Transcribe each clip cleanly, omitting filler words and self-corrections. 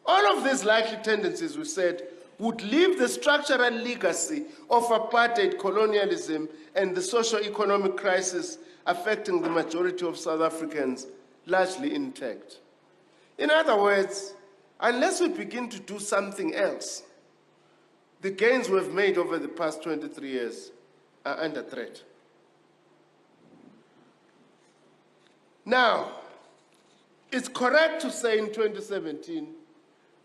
All of these likely tendencies, we said, would leave the structural legacy of apartheid colonialism and the socio-economic crisis affecting the majority of South Africans largely intact. In other words, unless we begin to do something else, the gains we've made over the past 23 years are under threat. Now, it's correct to say in 2017,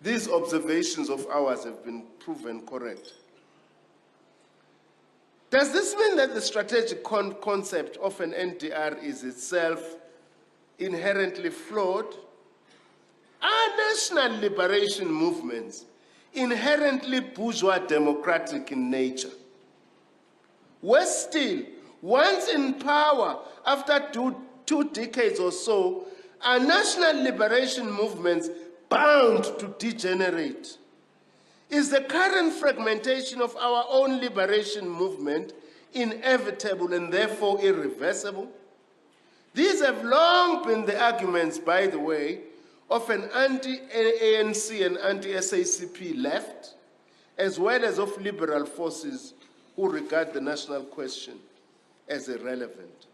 these observations of ours have been proven correct. Does this mean that the strategic concept of an NDR is itself inherently flawed? Are national liberation movements inherently bourgeois democratic in nature? Worse still, once in power, after two decades or so, are national liberation movements bound to degenerate? Is the current fragmentation of our own liberation movement inevitable and therefore irreversible? These have long been the arguments, by the way, of an anti-ANC and anti-SACP left, as well as of liberal forces who regard the national question as irrelevant.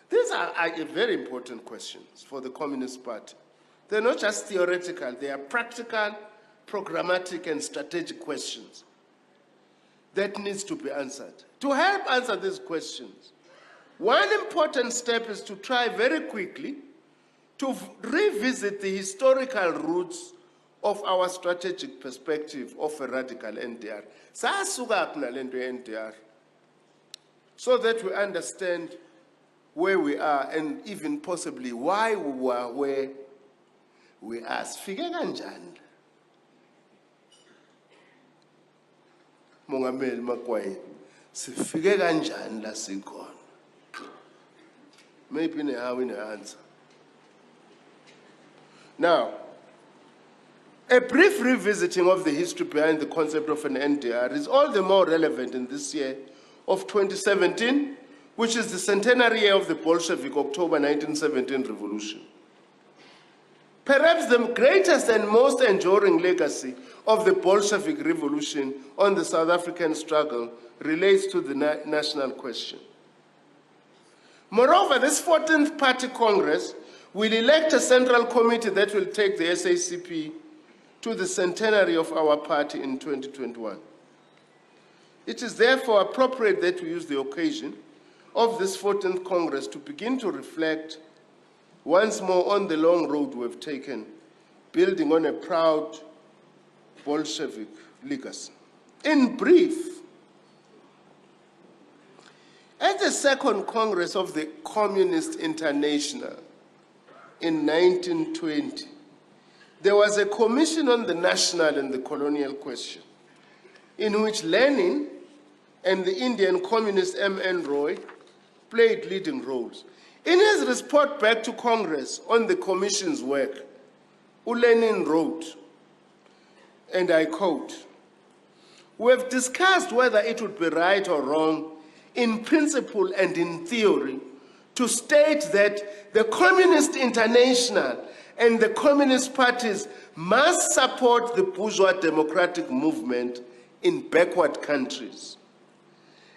These are very important questions for the Communist Party. They're not just theoretical, they are practical, programmatic, and strategic questions that needs to be answered. To help answer these questions, one important step is to try very quickly to revisit the historical roots of our strategic perspective of a radical NDR. So that we understand where we are and even possibly why we were where we are. Sifike kanjani? Mongameli Makwai, sifike kanjani la sikhona? Maybe now in the answer. Now, a brief revisiting of the history behind the concept of an NDR is all the more relevant in this year of 2017, which is the centenary year of the Bolshevik October 1917 revolution. Perhaps the greatest and most enduring legacy of the Bolshevik revolution on the South African struggle relates to the national question. Moreover, this 14th Party Congress will elect a central committee that will take the SACP to the centenary of our party in 2021. It is therefore appropriate that we use the occasion of this 14th Congress to begin to reflect once more on the long road we've taken, building on a proud Bolshevik legacy. In brief, at the Second Congress of the Communist International in 1920, there was a commission on the national and the colonial question, in which Lenin and the Indian communist M.N. Roy played leading roles. In his report back to Congress on the Commission's work, Lenin wrote, and I quote, "We have discussed whether it would be right or wrong, in principle and in theory, to state that the Communist International and the Communist parties must support the bourgeois democratic movement in backward countries.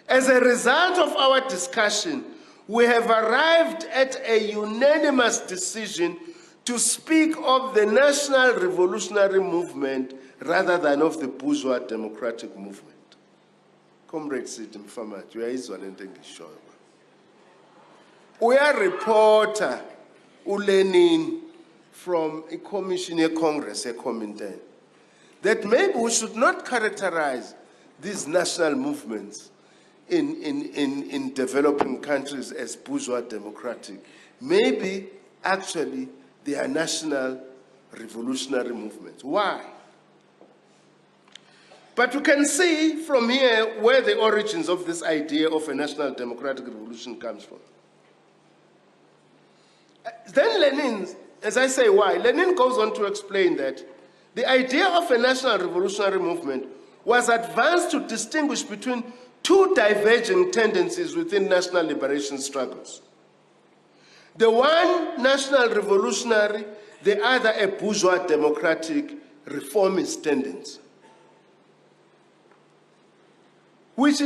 As a result of our discussion, we have arrived at a unanimous decision to speak of the national revolutionary movement rather than of the bourgeois democratic movement." Comrade Sidi Mfamati, uyayizwa lento engishoyo. Uyareporta uLenin from a commission a Congress, a Comintern, that maybe we should not characterize these national movements in developing countries as bourgeois democratic. Maybe actually they are national revolutionary movements. Why? But you can see from here where the origins of this idea of a national democratic revolution comes from. Then Lenin, as I say why, Lenin goes on to explain that the idea of a national revolutionary movement was advanced to distinguish between two diverging tendencies within national liberation struggles. The one national revolutionary, the other a bourgeois democratic reformist tendency. Which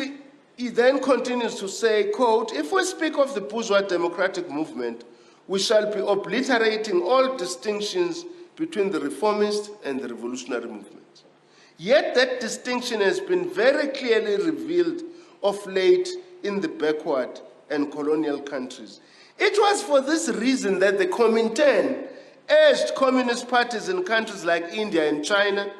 he then continues to say, quote, "If we speak of the bourgeois democratic movement, we shall be obliterating all distinctions between the reformist and the revolutionary movement. Yet that distinction has been very clearly revealed of late in the backward and colonial countries. It was for this reason that the Comintern urged communist parties in countries like India and China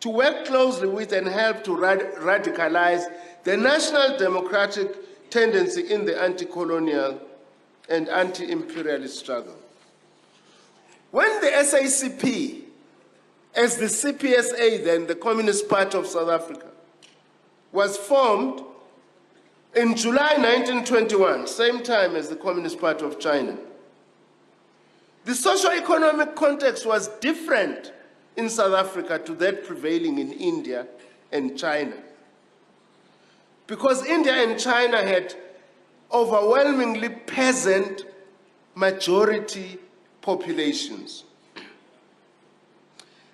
to work closely with and help to radicalize the national democratic tendency in the anti-colonial and anti-imperialist struggle." When the SACP, as the CPSA then, the Communist Party of South Africa, was formed in July 1921, same time as the Communist Party of China, the socio-economic context was different in South Africa to that prevailing in India and China. Because India and China had overwhelmingly peasant majority populations.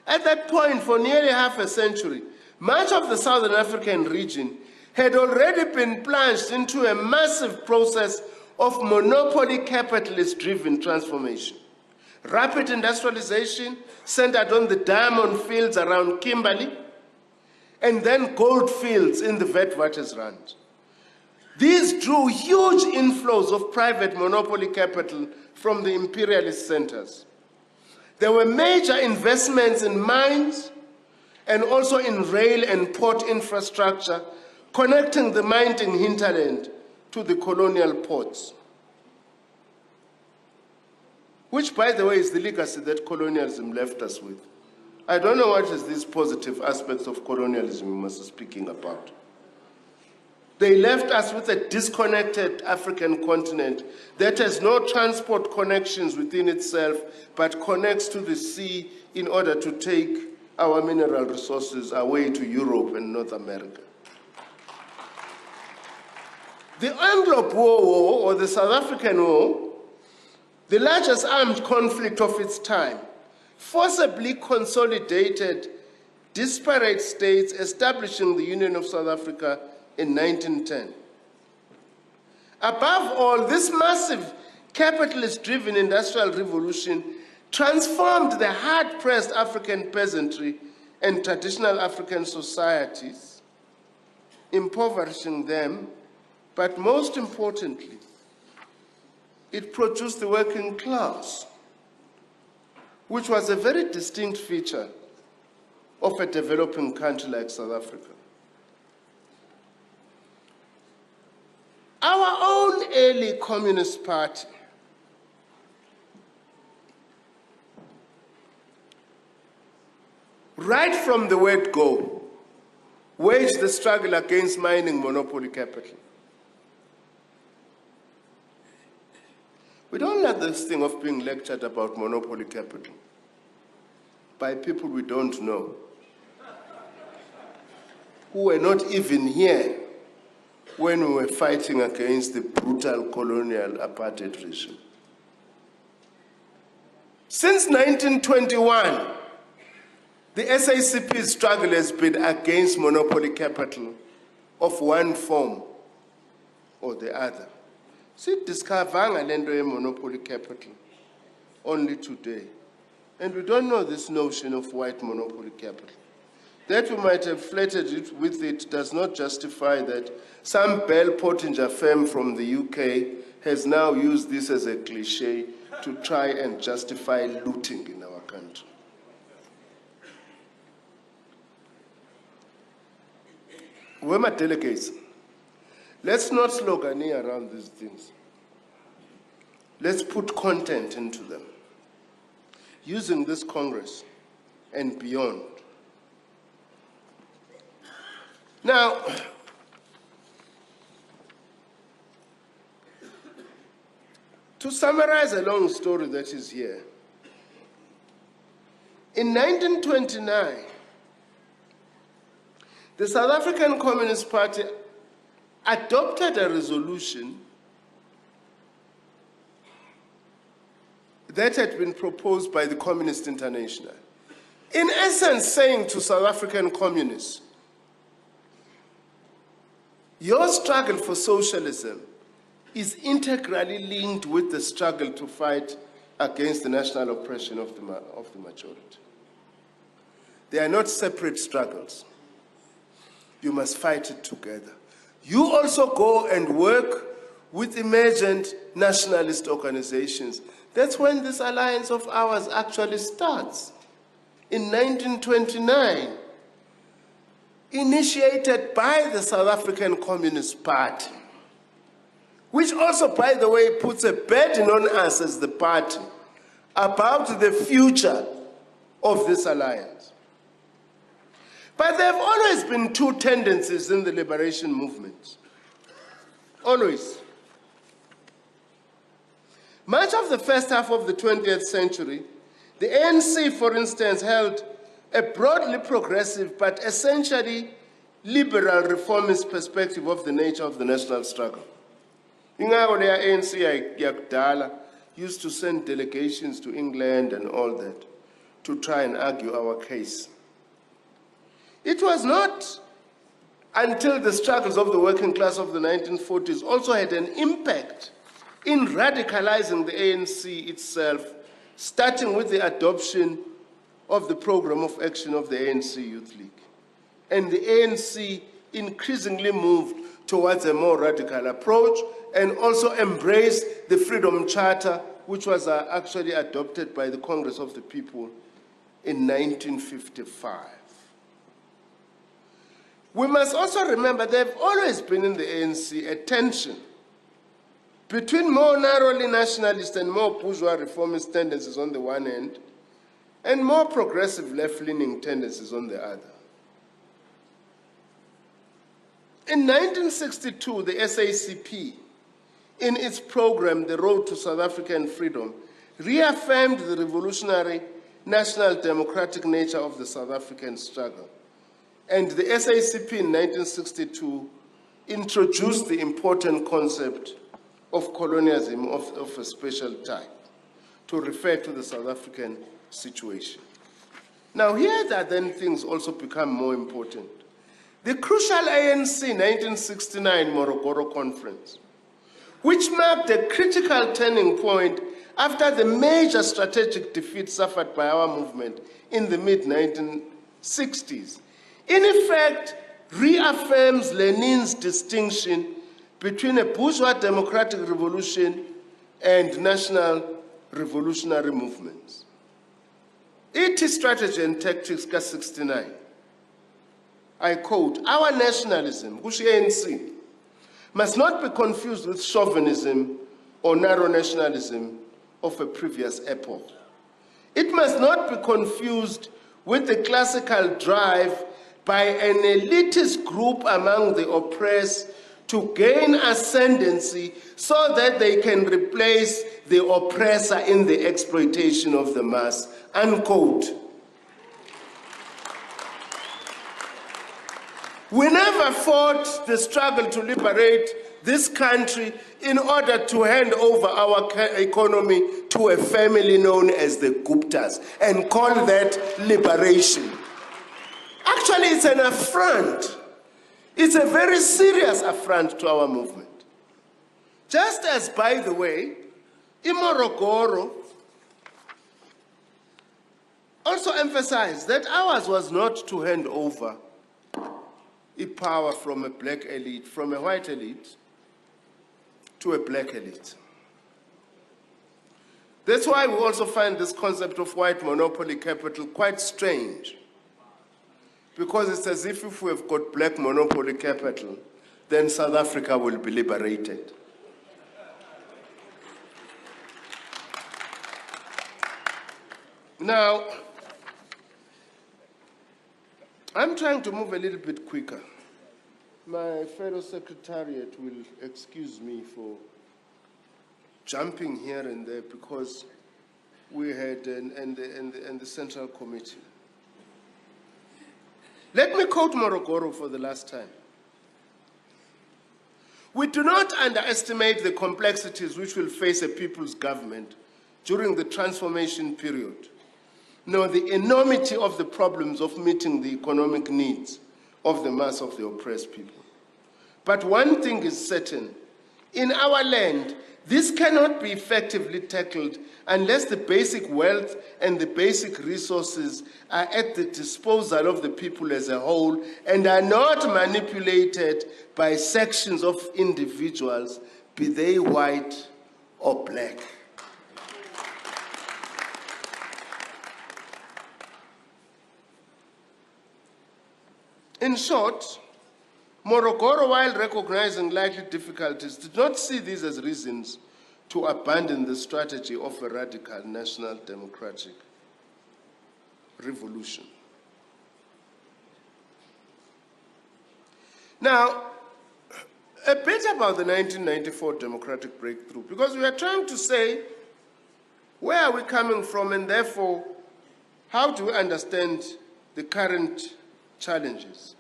At that point, for nearly half a century, much of the Southern African region had already been plunged into a massive process of monopoly capitalist-driven transformation. Rapid industrialization centered on the diamond fields around Kimberley, and then gold fields in the Witwatersrand. These drew huge inflows of private monopoly capital from the imperialist centers. There were major investments in mines and also in rail and port infrastructure connecting the mining hinterland to the colonial ports, which, by the way, is the legacy that colonialism left us with. I don't know what is these positive aspects of colonialism we must be speaking about. They left us with a disconnected African continent that has no transport connections within itself, but connects to the sea in order to take our mineral resources away to Europe and North America. The Anglo-Boer War, or the South African War, the largest armed conflict of its time, forcibly consolidated disparate states, establishing the Union of South Africa in 1910. Above all, this massive capitalist-driven industrial revolution transformed the hard-pressed African peasantry and traditional African societies, impoverishing them, but most importantly, it produced the working class, which was a very distinct feature of a developing country like South Africa. Our own early Communist Party right from the word go, waged the struggle against mining monopoly capital. We don't like this thing of being lectured about monopoly capital by people we don't know, who were not even here when we were fighting against the brutal colonial apartheid regime. Since 1921, the SACP's struggle has been against monopoly capital of one form or the other. See, discovering a monopoly capital only today. And we don't know this notion of white monopoly capital. That we might have flattered it with it does not justify that some Bell Pottinger firm from the UK has now used this as a cliche to try and justify looting in our country. Where my delegates? Let's not sloganeer around these things. Let's put content into them, using this Congress and beyond. Now, to summarize a long story that is here, in 1929, the South African Communist Party adopted a resolution that had been proposed by the Communist International. In essence, saying to South African communists, your struggle for socialism is integrally linked with the struggle to fight against the national oppression of the majority. They are not separate struggles. You must fight it together. You also go and work with emergent nationalist organizations. That's when this alliance of ours actually starts. In 1929, initiated by the South African Communist Party, which also, by the way, puts a burden on us as the party about the future of this alliance. But there have always been two tendencies in the liberation movement. Always. Much of the first half of the 20th century, the ANC, for instance, held a broadly progressive but essentially liberal reformist perspective of the nature of the national struggle. Ingako le ANC yakudala used to send delegations to England and all that to try and argue our case. It was not until the struggles of the working class of the 1940s also had an impact in radicalizing the ANC itself, starting with the adoption of the program of action of the ANC Youth League. And the ANC increasingly moved towards a more radical approach and also embraced the Freedom Charter, which was actually adopted by the Congress of the People in 1955. We must also remember there have always been in the ANC a tension between more narrowly nationalist and more bourgeois reformist tendencies on the one hand, and more progressive left-leaning tendencies on the other. In 1962, the SACP, in its program, The Road to South African Freedom, reaffirmed the revolutionary national democratic nature of the South African struggle. And the SACP in 1962 introduced the important concept of colonialism of a special type to refer to the South African situation. Now here that then things also become more important. The crucial ANC 1969 Morogoro Conference, which marked a critical turning point after the major strategic defeat suffered by our movement in the mid-1960s, in effect reaffirms Lenin's distinction between a bourgeois democratic revolution and national revolutionary movements. Its strategy and tactics ka 69. I quote, "Our nationalism, which ANC, must not be confused with chauvinism or narrow nationalism of a previous epoch. It must not be confused with the classical drive by an elitist group among the oppressed to gain ascendancy so that they can replace the oppressor in the exploitation of the mass," unquote. We never fought the struggle to liberate this country in order to hand over our economy to a family known as the Guptas and call that liberation. Actually, it's an affront. It's a very serious affront to our movement. Just as, by the way, Morogoro also emphasized that ours was not to hand over power from a black elite, from a white elite, to a black elite. That's why we also find this concept of white monopoly capital quite strange, because it's as if we have got black monopoly capital, then South Africa will be liberated. Now, I'm trying to move a little bit quicker. My fellow secretariat will excuse me for jumping here and there because we had and the Central Committee. Let me quote Morogoro for the last time. "We do not underestimate the complexities which will face a people's government during the transformation period, nor the enormity of the problems of meeting the economic needs of the mass of the oppressed people. But one thing is certain, in our land, this cannot be effectively tackled unless the basic wealth and the basic resources are at the disposal of the people as a whole and are not manipulated by sections of individuals, be they white or black. In short, Morogoro, while recognizing likely difficulties, did not see these as reasons to abandon the strategy of a radical national democratic revolution. Now, a bit about the 1994 democratic breakthrough, because we are trying to say, where are we coming from, and therefore, how do we understand the current challenges?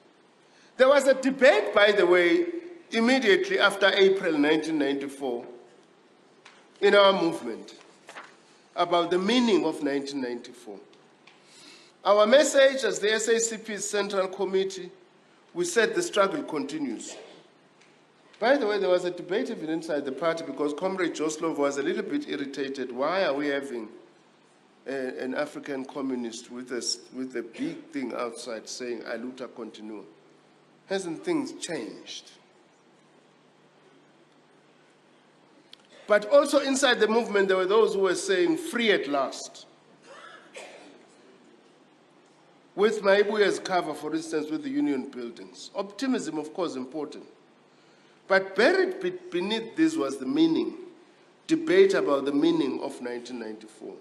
There was a debate, by the way, immediately after April 1994 in our movement about the meaning of 1994. Our message as the SACP's Central Committee, we said the struggle continues. By the way, there was a debate even inside the party because Comrade Joslov was a little bit irritated. Why are we having an African communist with a big thing outside saying, "A luta continua"? Hasn't things changed? But also inside the movement, there were those who were saying, "Free at last." With Maibuya's cover, for instance, with the union buildings. Optimism, of course, important. But buried beneath this was the meaning, debate about the meaning of 1994.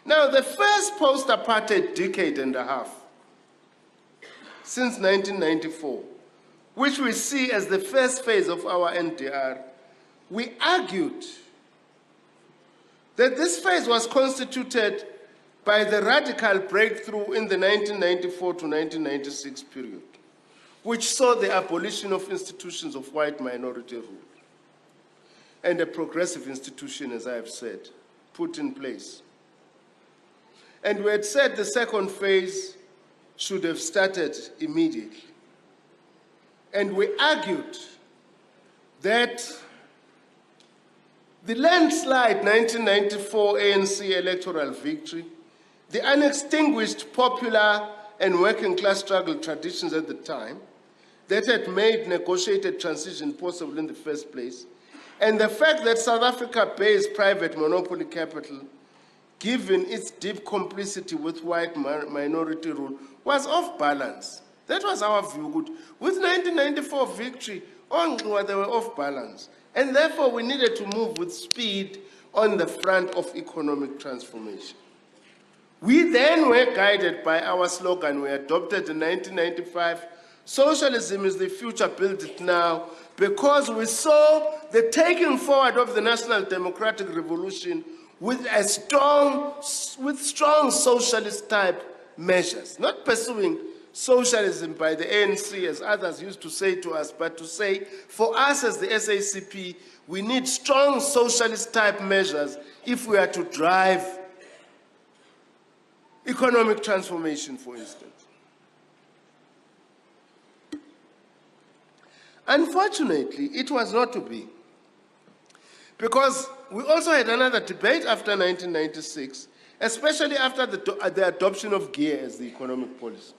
Now, the first post-apartheid decade and a half, since 1994, which we see as the first phase of our NDR, we argued that this phase was constituted by the radical breakthrough in the 1994 to 1996 period, which saw the abolition of institutions of white minority rule and a progressive institution, as I have said, put in place. And we had said the second phase should have started immediately. And we argued that the landslide 1994 ANC electoral victory, the unextinguished popular and working class struggle traditions at the time that had made negotiated transition possible in the first place, and the fact that South Africa-based private monopoly capital, given its deep complicity with white minority rule, was off balance. That was our view. With 1994 victory, they were off balance. And therefore, we needed to move with speed on the front of economic transformation. We then were guided by our slogan we adopted in 1995, "Socialism is the future, build it now," because we saw the taking forward of the national democratic revolution with strong socialist type measures, not pursuing socialism by the ANC as others used to say to us, but to say for us as the SACP, we need strong socialist type measures if we are to drive economic transformation, for instance. Unfortunately, it was not to be, because we also had another debate after 1996, especially after the adoption of GEAR as the economic policy.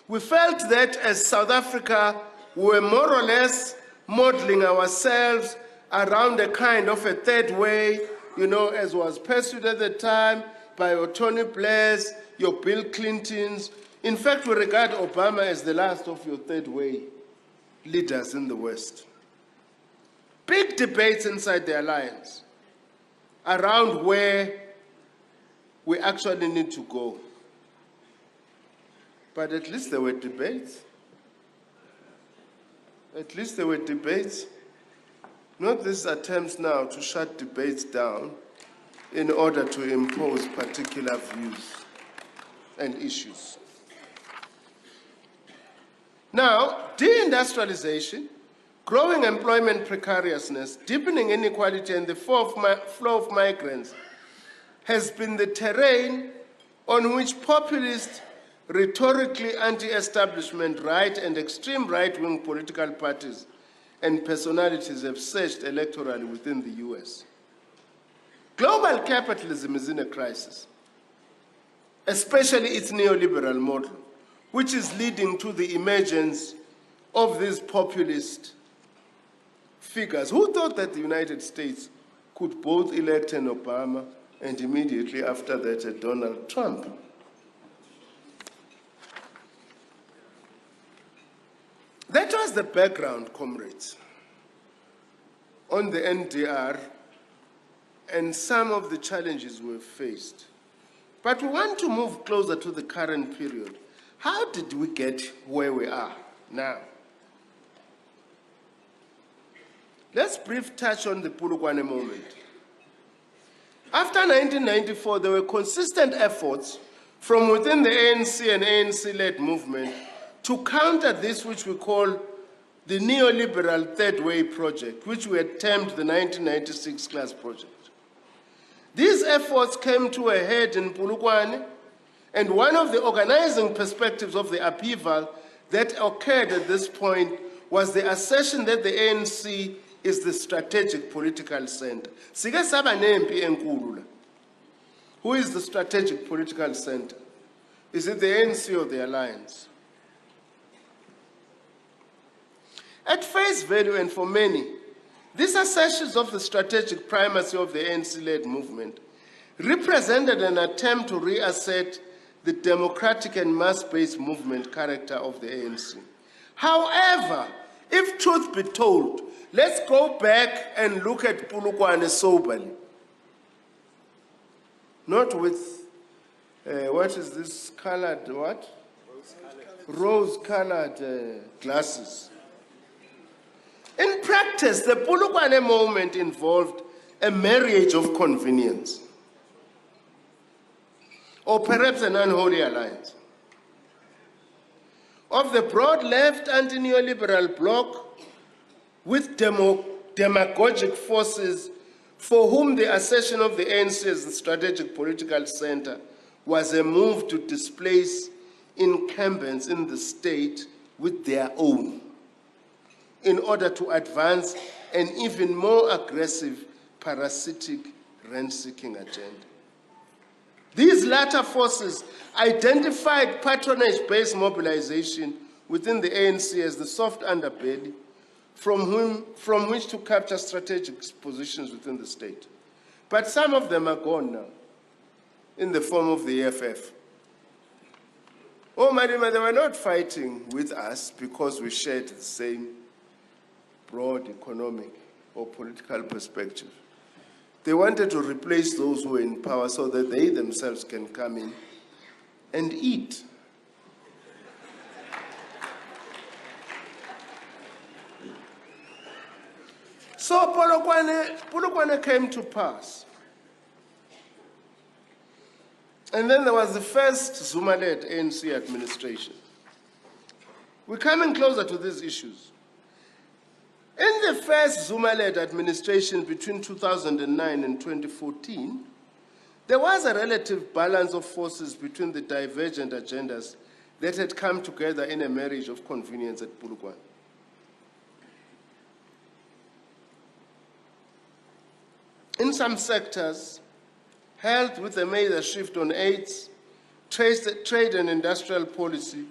We felt that as South Africa, we were more or less modeling ourselves around a kind of a third way, as was pursued at the time by your Tony Blairs, your Bill Clintons. In fact, we regard Obama as the last of your third way leaders in the West. Big debates inside the alliance around where we actually need to go. But at least there were debates. At least there were debates. Not these attempts now to shut debates down in order to impose particular views and issues. Now, deindustrialization, growing employment precariousness, deepening inequality, and the flow of migrants has been the terrain on which populist, rhetorically anti-establishment right and extreme right-wing political parties and personalities have surged electorally within the US. Global capitalism is in a crisis, especially its neoliberal model, which is leading to the emergence of these populist figures. Who thought that the United States could both elect an Obama and immediately after that a Donald Trump? That was the background, comrades, on the NDR and some of the challenges we've faced. But we want to move closer to the current period. How did we get where we are now? Let's briefly touch on the Polokwane moment. After 1994, there were consistent efforts from within the ANC and ANC-led movement to counter this, which we call the neoliberal third way project, which we had termed the 1996 class project. These efforts came to a head in Polokwane, and one of the organizing perspectives of the upheaval that occurred at this point was the assertion that the ANC is the strategic political center. Sike saba nempi enkulu la. Who is the strategic political center? Is it the ANC or the alliance? At face value, and for many, these assertions of the strategic primacy of the ANC-led movement represented an attempt to reassert the democratic and mass-based movement character of the ANC. However, if truth be told, let's go back and look at Polokwane soberly. Not with, what is this colored, what? Rose-colored glasses. In practice, the Polokwane moment involved a marriage of convenience, or perhaps an unholy alliance, of the broad left anti-neoliberal bloc with demagogic forces for whom the assertion of the ANC as the strategic political center was a move to displace incumbents in the state with their own, in order to advance an even more aggressive, parasitic, rent-seeking agenda. These latter forces identified patronage-based mobilization within the ANC as the soft underbelly from which to capture strategic positions within the state. But some of them are gone now, in the form of the EFF. Oh, Madima, they were not fighting with us because we shared the same broad economic or political perspective. They wanted to replace those who were in power so that they themselves can come in and eat. So Polokwane came to pass. And then there was the first Zuma-led ANC administration. We're coming closer to these issues. In the first Zuma-led administration between 2009 and 2014, there was a relative balance of forces between the divergent agendas that had come together in a marriage of convenience at Polokwane. In some sectors, health with a major shift on AIDS, trade and industrial policy,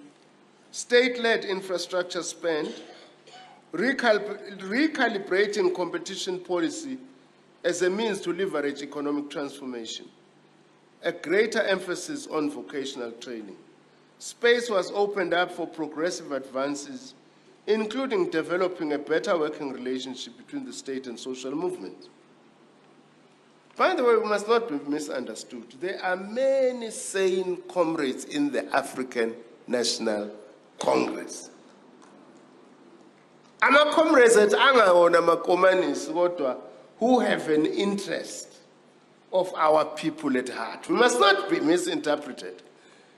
state-led infrastructure spend, recalibrating competition policy as a means to leverage economic transformation, a greater emphasis on vocational training. Space was opened up for progressive advances, including developing a better working relationship between the state and social movements. By the way, we must not be misunderstood. There are many sane comrades in the African National Congress. Ama comrades at angawona makomanis who have an interest of our people at heart. We must not be misinterpreted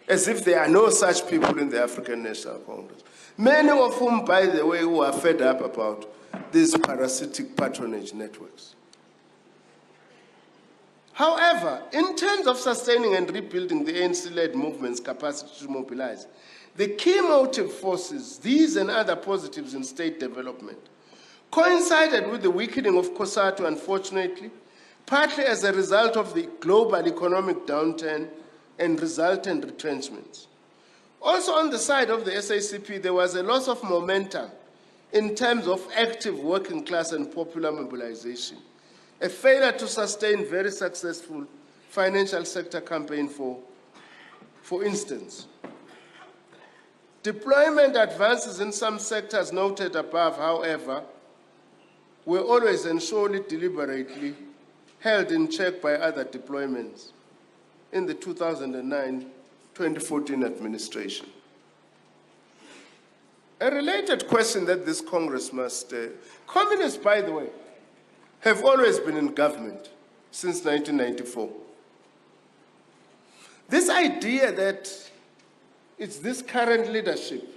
as if there are no such people in the African National Congress. Many of whom, by the way, who are fed up about these parasitic patronage networks. However, in terms of sustaining and rebuilding the ANC-led movement's capacity to mobilize, the key motive forces, these and other positives in state development, coincided with the weakening of COSATU, unfortunately, partly as a result of the global economic downturn and resultant retrenchments. Also on the side of the SACP, there was a loss of momentum in terms of active working class and popular mobilization, a failure to sustain very successful financial sector campaign, for instance. Deployment advances in some sectors noted above, however, were always and surely deliberately held in check by other deployments in the 2009-2014 administration. A related question that this Congress must... communists, by the way, have always been in government since 1994. This idea that it's this current leadership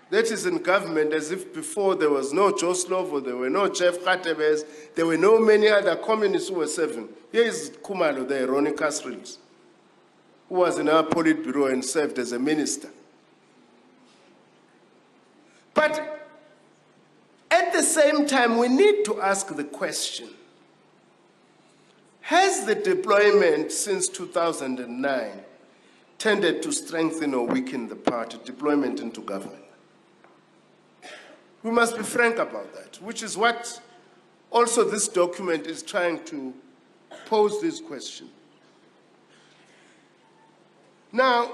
that is in government, as if before there was no Joe Slovo, there were no Jeff Katebes, there were no many other communists who were serving. Here is Kumalo there, Ronnie Casrills, who was in our Politburo and served as a minister. But at the same time, we need to ask the question, has the deployment since 2009 tended to strengthen or weaken the party, deployment into government? We must be frank about that, which is what also this document is trying to pose this question. Now,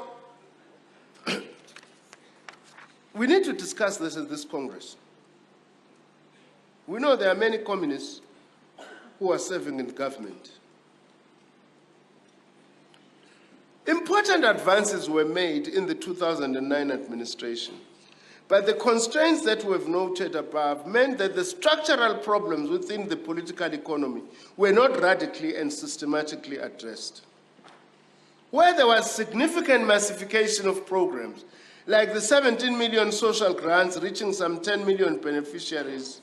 we need to discuss this in this Congress. We know there are many communists who are serving in government. Important advances were made in the 2009 administration, but the constraints that we've noted above meant that the structural problems within the political economy were not radically and systematically addressed. Where there was significant massification of programs, like the 17 million social grants reaching some 10 million beneficiaries,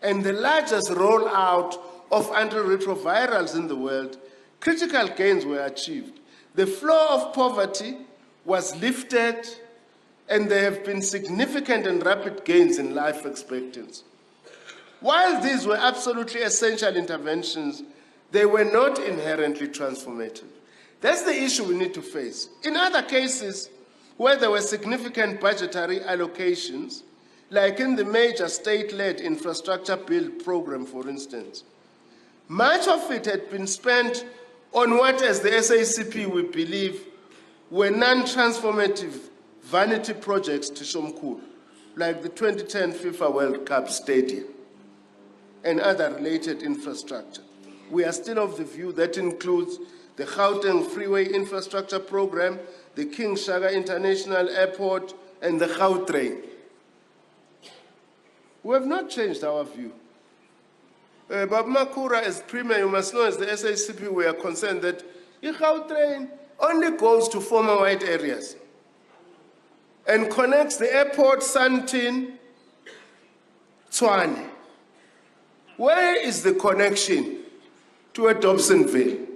and the largest rollout of antiretrovirals in the world, critical gains were achieved. The floor of poverty was lifted, and there have been significant and rapid gains in life expectancy. While these were absolutely essential interventions, they were not inherently transformative. That's the issue we need to face. In other cases, where there were significant budgetary allocations, like in the major state-led infrastructure build program, for instance, much of it had been spent on what, as the SACP, we believe, were non-transformative vanity projects to Shomkul, like the 2010 FIFA World Cup Stadium and other related infrastructure. We are still of the view that includes the Gauteng Freeway Infrastructure Program, the King Shaka International Airport, and the Gautrain. We have not changed our view. But Makura, as Premier, you must know, as the SACP, we are concerned that the Gautrain only goes to former white areas and connects the airport, Sandton, Tshwane. Where is the connection to a Dobsonville?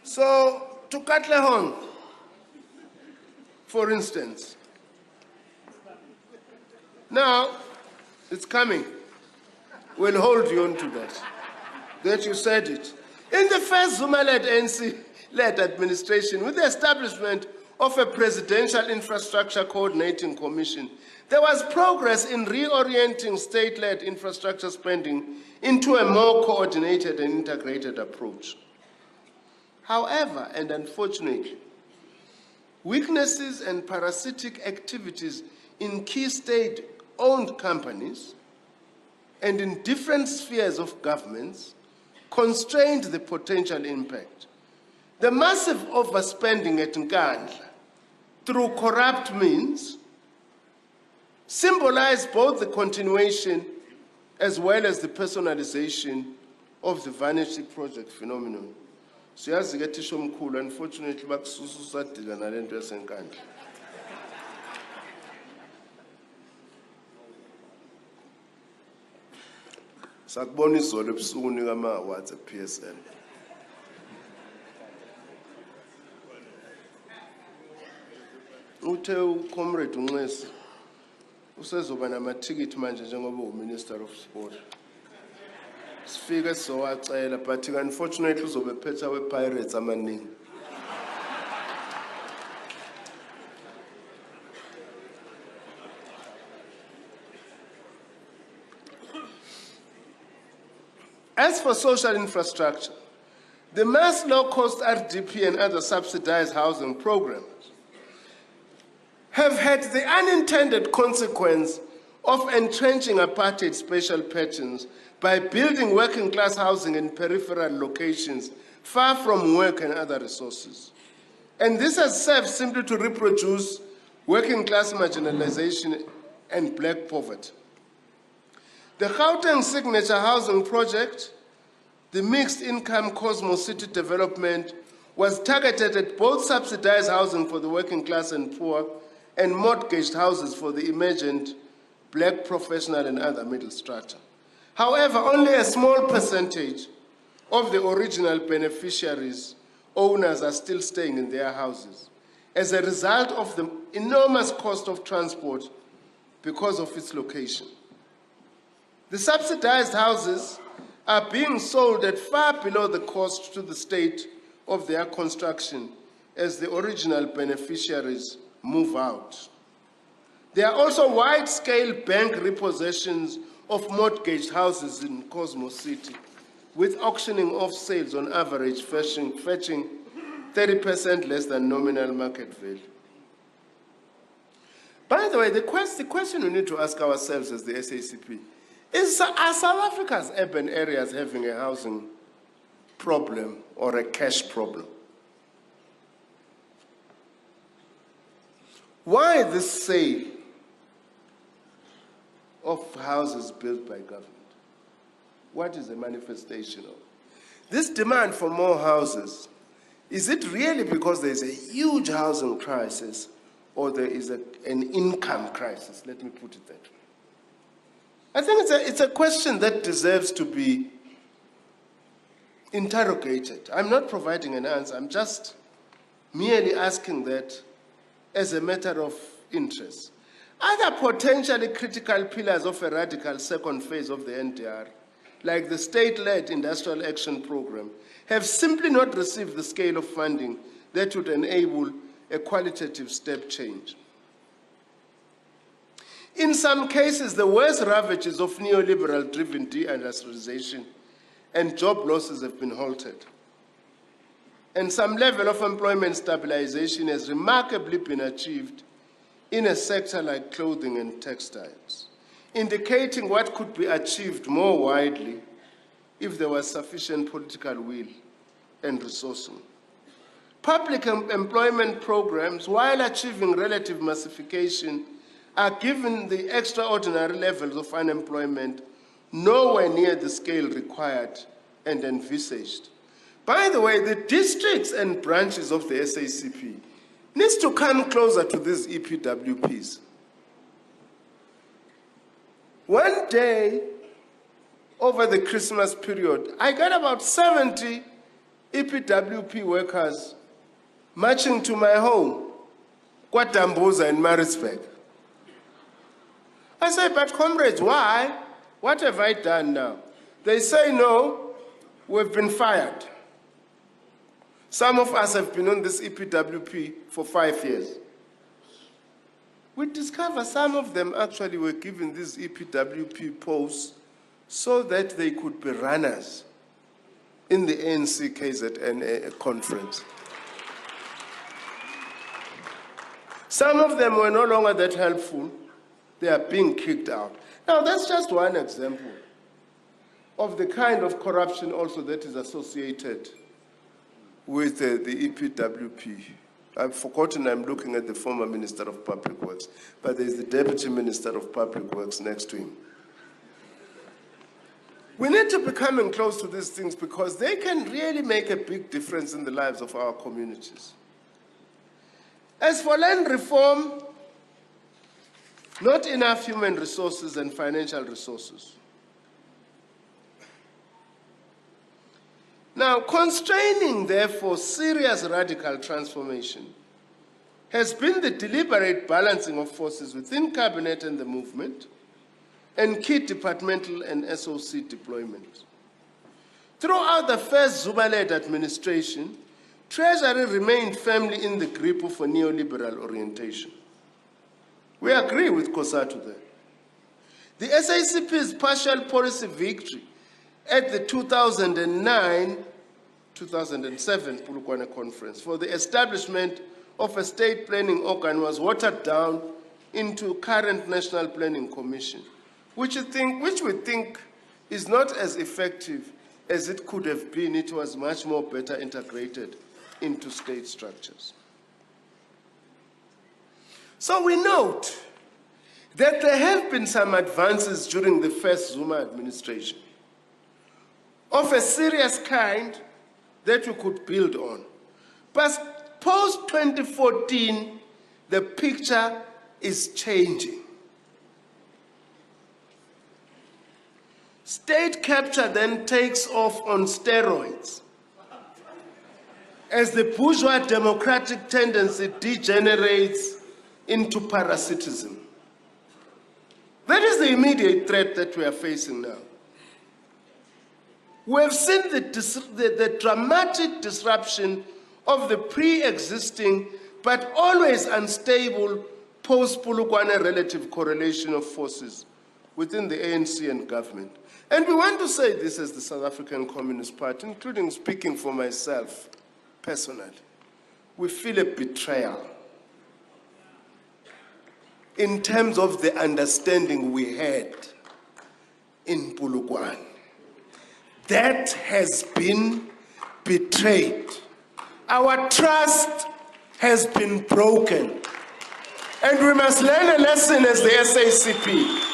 So, to Katlehong, for instance. Now, it's coming. We'll hold you on to that you said it. In the first Zuma-led ANC-led administration, with the establishment of a presidential infrastructure coordinating commission, there was progress in reorienting state-led infrastructure spending into a more coordinated and integrated approach. However, and unfortunately, weaknesses and parasitic activities in key state-owned companies and in different spheres of governments constrained the potential impact. The massive overspending at Nkandla through corrupt means symbolized both the continuation as well as the personalization of the vanity project phenomenon. Siyazi ke thisha omkhulu, unfortunately bakususa usadila nalento yasenkandla. Sakubona izolo ebusuku nika ama-awards e-PSL. Uthe uComrade uNxesi usezoba namathikithi manje njengoba uMinister of Sport. Sifike sizowacela but unfortunately uzobe phetha we-Pirates amaningi. As for social infrastructure, the mass low-cost RDP and other subsidized housing programs have had the unintended consequence of entrenching apartheid spatial patterns by building working-class housing in peripheral locations far from work and other resources. And this has served simply to reproduce working-class marginalization and black poverty. The Gauteng Signature Housing Project, the mixed-income Cosmos City development, was targeted at both subsidized housing for the working class and poor and mortgaged houses for the emergent black professional and other middle strata. However, only a small percentage of the original beneficiaries, owners, are still staying in their houses as a result of the enormous cost of transport because of its location. The subsidized houses are being sold at far below the cost to the state of their construction as the original beneficiaries move out. There are also wide-scale bank repossessions of mortgaged houses in Cosmos City, with auctioning off sales on average fetching 30% less than nominal market value. By the way, the question we need to ask ourselves as the SACP is, are South Africa's urban areas having a housing problem or a cash problem? Why this sale of houses built by government? What is the manifestation of? This demand for more houses, is it really because there is a huge housing crisis or there is an income crisis? Let me put it that way. I think it's a question that deserves to be interrogated. I'm not providing an answer. I'm just merely asking that as a matter of interest. Other potentially critical pillars of a radical second phase of the NDR, like the state-led industrial action program, have simply not received the scale of funding that would enable a qualitative step change. In some cases, the worst ravages of neoliberal-driven deindustrialization and job losses have been halted. And some level of employment stabilization has remarkably been achieved in a sector like clothing and textiles, indicating what could be achieved more widely if there was sufficient political will and resourcing. Public employment programs, while achieving relative massification, are given the extraordinary levels of unemployment nowhere near the scale required and envisaged. By the way, the districts and branches of the SACP needs to come closer to these EPWPs. One day, over the Christmas period, I got about 70 EPWP workers marching to my home, KwaDambuza in Maritzburg. I said, but comrades, why? What have I done now? They say, no, we've been fired. Some of us have been on this EPWP for 5 years. We discover some of them actually were given these EPWP posts so that they could be runners in the ANC KZN conference. Some of them were no longer that helpful. They are being kicked out. Now, that's just one example of the kind of corruption also that is associated with the EPWP. I've forgotten, I'm looking at the former Minister of Public Works, but there's the Deputy Minister of Public Works next to him. We need to be coming close to these things because they can really make a big difference in the lives of our communities. As for land reform, not enough human resources and financial resources. Now, constraining, therefore, serious radical transformation has been the deliberate balancing of forces within Cabinet and the movement, and key departmental and SOC deployment. Throughout the first Zuma-led administration, Treasury remained firmly in the grip of a neoliberal orientation. We agree with Kosatu there. The SACP's partial policy victory at the 2009-2007 Polokwane Conference for the establishment of a state planning organ was watered down into current National Planning Commission, which we think is not as effective as it could have been. It was much more better integrated into state structures. So we note that there have been some advances during the first Zuma administration of a serious kind that we could build on. But post-2014, the picture is changing. State capture then takes off on steroids as the bourgeois democratic tendency degenerates into parasitism. That is the immediate threat that we are facing now. We have seen the dramatic disruption of the pre-existing but always unstable post-Polokwane relative correlation of forces within the ANC and government. And we want to say this as the South African Communist Party, including speaking for myself personally. We feel a betrayal in terms of the understanding we had in Polokwane. That has been betrayed. Our trust has been broken. And we must learn a lesson as the SACP.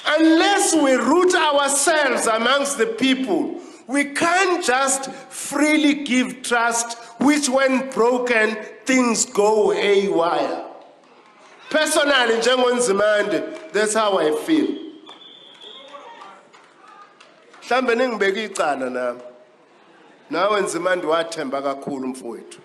Unless we root ourselves amongst the people, we can't just freely give trust, which when broken, things go haywire. Personally, Nzimande, that's how I feel. Mhlambe ningibeka icala nami. Nawe Nzimande wathemba kakhulu mfowethu.